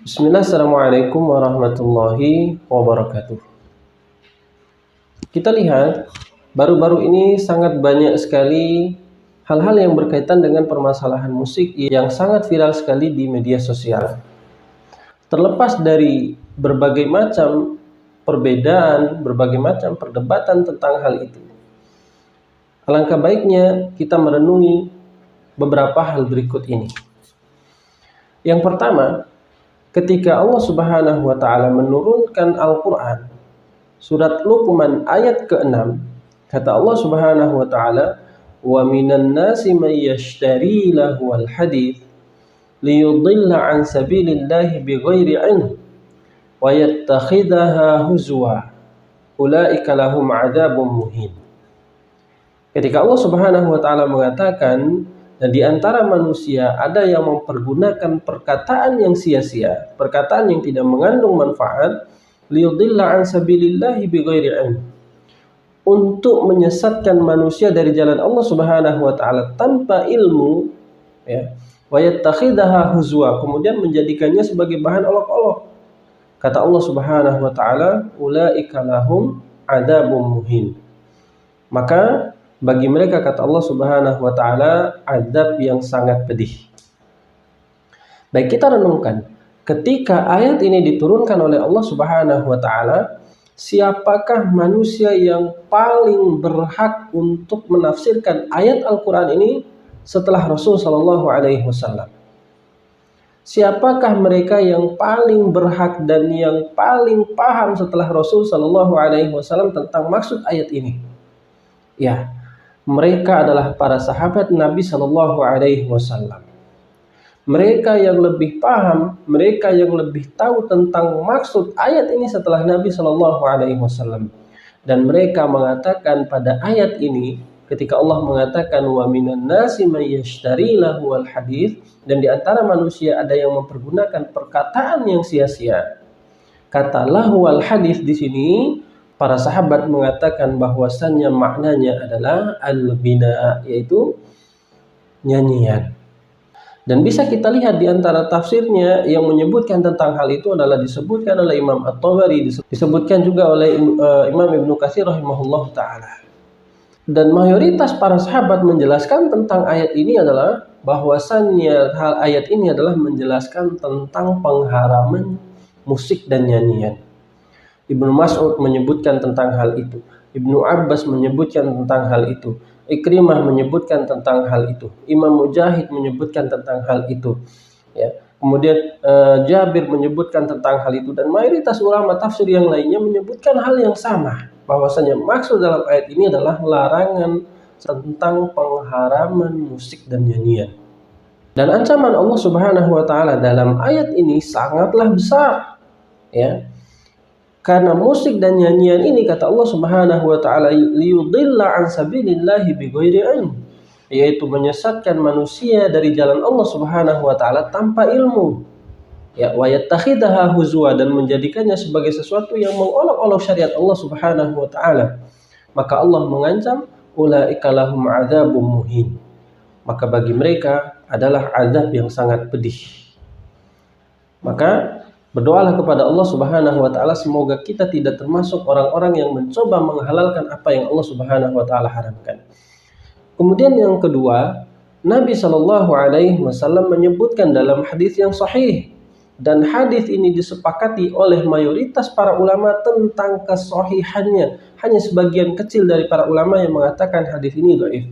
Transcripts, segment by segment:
Bismillah, Assalamualaikum warahmatullahi wabarakatuh. Kita lihat, baru-baru ini sangat banyak sekali hal-hal yang berkaitan dengan permasalahan musik yang sangat viral sekali di media sosial. Terlepas dari berbagai macam perbedaan, berbagai macam perdebatan tentang hal itu, alangkah baiknya kita merenungi beberapa hal berikut ini. Yang pertama, ketika Allah Subhanahu wa taala menurunkan Al-Qur'an surat Luqman ayat ke-6, kata Allah Subhanahu wa taala, "Wa minan nasi may yashtari lahwal hadits liyudilla an sabilillahi bighairi ilm wa yattakhidhaha huzwa. Ulaika lahum 'adzabun muhin." Ketika Allah Subhanahu wa taala mengatakan, dan di antara manusia ada yang mempergunakan perkataan yang sia-sia, perkataan yang tidak mengandung manfaat, liyudilla an sabilillahi bighairi ilm, untuk menyesatkan manusia dari jalan Allah Subhanahu wa taala tanpa ilmu, ya. Wa yattakhidhaha huzwa, kemudian menjadikannya sebagai bahan olok-olok. Kata Allah Subhanahu wa taala, ulaika lahum adzabun muhin. Maka bagi mereka, kata Allah Subhanahu wa taala, azab yang sangat pedih. Baik, kita renungkan, ketika ayat ini diturunkan oleh Allah Subhanahu wa taala, siapakah manusia yang paling berhak untuk menafsirkan ayat Al-Qur'an ini setelah Rasul sallallahu alaihi wasallam? Siapakah mereka yang paling berhak dan yang paling paham setelah Rasul sallallahu alaihi wasallam tentang maksud ayat ini? Ya, mereka adalah para sahabat Nabi Shallallahu Alaihi Wasallam. Mereka yang lebih paham, mereka yang lebih tahu tentang maksud ayat ini setelah Nabi Shallallahu Alaihi Wasallam. Dan mereka mengatakan pada ayat ini, ketika Allah mengatakan wa minan nasi may yashtari lahwal hadits, dan di antara manusia ada yang mempergunakan perkataan yang sia-sia. Kata lahwal hadits di sini, para sahabat mengatakan bahwasannya maknanya adalah al-ghina, yaitu nyanyian. Dan bisa kita lihat di antara tafsirnya yang menyebutkan tentang hal itu adalah disebutkan oleh Imam At-Tabari, disebutkan juga oleh Imam Ibnu Katsir rahimahullah ta'ala. Dan mayoritas para sahabat menjelaskan tentang ayat ini adalah bahwasannya ayat ini adalah menjelaskan tentang pengharaman musik dan nyanyian. Ibnu Mas'ud menyebutkan tentang hal itu. Ibnu Abbas menyebutkan tentang hal itu. Ikrimah menyebutkan tentang hal itu. Imam Mujahid menyebutkan tentang hal itu. Ya. Kemudian Jabir menyebutkan tentang hal itu, dan mayoritas ulama tafsir yang lainnya menyebutkan hal yang sama, bahwasanya maksud dalam ayat ini adalah larangan tentang pengharaman musik dan nyanyian. Dan ancaman Allah Subhanahu wa taala dalam ayat ini sangatlah besar, ya. Karena musik dan nyanyian ini, kata Allah Subhanahu wa taala, liyudilla an sabilillahi bighairi ilm, yaitu menyesatkan manusia dari jalan Allah Subhanahu wa taala tanpa ilmu. Ya, wa yattakhidhaha huzwa, dan menjadikannya sebagai sesuatu yang mengolok-olok syariat Allah Subhanahu wa taala. Maka Allah mengancam, ulaika lahum adzabun muhin. Maka bagi mereka adalah azab yang sangat pedih. Maka berdoalah kepada Allah Subhanahu wa taala semoga kita tidak termasuk orang-orang yang mencoba menghalalkan apa yang Allah Subhanahu wa taala haramkan. Kemudian yang kedua, Nabi Shallallahu alaihi wasallam menyebutkan dalam hadis yang sahih, dan hadis ini disepakati oleh mayoritas para ulama tentang kesahihannya. Hanya sebagian kecil dari para ulama yang mengatakan hadis ini dhaif.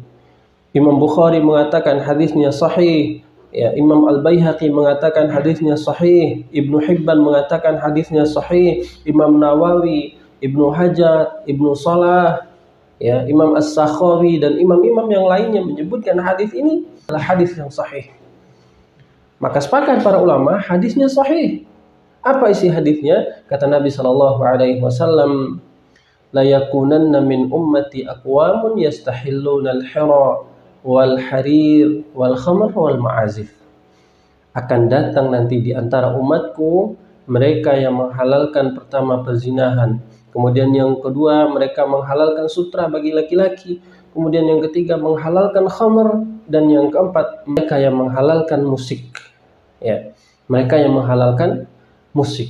Imam Bukhari mengatakan hadisnya sahih. Ya, Imam Al-Baihaqi mengatakan hadisnya sahih, Ibnu Hibban mengatakan hadisnya sahih, Imam Nawawi, Ibnu Hajar, Ibnu Salah, ya, Imam As-Sakhawi, dan imam-imam yang lainnya menyebutkan hadis ini adalah hadis yang sahih. Maka sepakat para ulama hadisnya sahih. Apa isi hadisnya? Kata Nabi sallallahu alaihi wasallam, la yakunanna min ummati aqwamun yastahilluna al-hira wal harir wal khamr wal ma'azif. Akan datang nanti di antara umatku mereka yang menghalalkan pertama perzinahan, kemudian yang kedua mereka menghalalkan sutra bagi laki-laki, kemudian yang ketiga menghalalkan khamr, dan yang keempat mereka yang menghalalkan musik. Ya, mereka yang menghalalkan musik.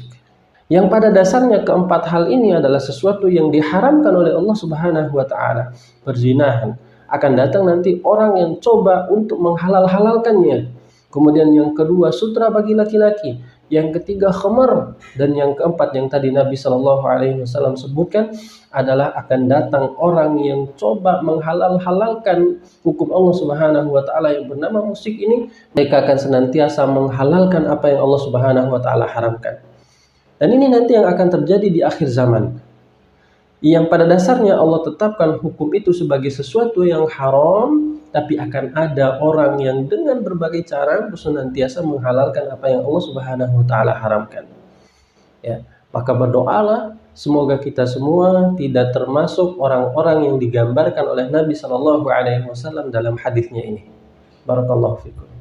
Yang pada dasarnya keempat hal ini adalah sesuatu yang diharamkan oleh Allah Subhanahu wa taala. Perzinahan. Akan datang nanti orang yang coba untuk menghalal-halalkannya. Kemudian yang kedua, sutra bagi laki-laki. Yang ketiga, khamar. Dan yang keempat yang tadi Nabi Shallallahu alaihi wasallam sebutkan adalah akan datang orang yang coba menghalal-halalkan hukum Allah Subhanahu wa taala yang bernama musik ini. Mereka akan senantiasa menghalalkan apa yang Allah Subhanahu wa taala haramkan. Dan ini nanti yang akan terjadi di akhir zaman. Yang pada dasarnya Allah tetapkan hukum itu sebagai sesuatu yang haram, tapi akan ada orang yang dengan berbagai cara senantiasa menghalalkan apa yang Allah Subhanahu wa taala haramkan. Ya, maka berdoalah semoga kita semua tidak termasuk orang-orang yang digambarkan oleh Nabi Shallallahu alaihi wasallam dalam hadisnya ini. Barakallahu fikum.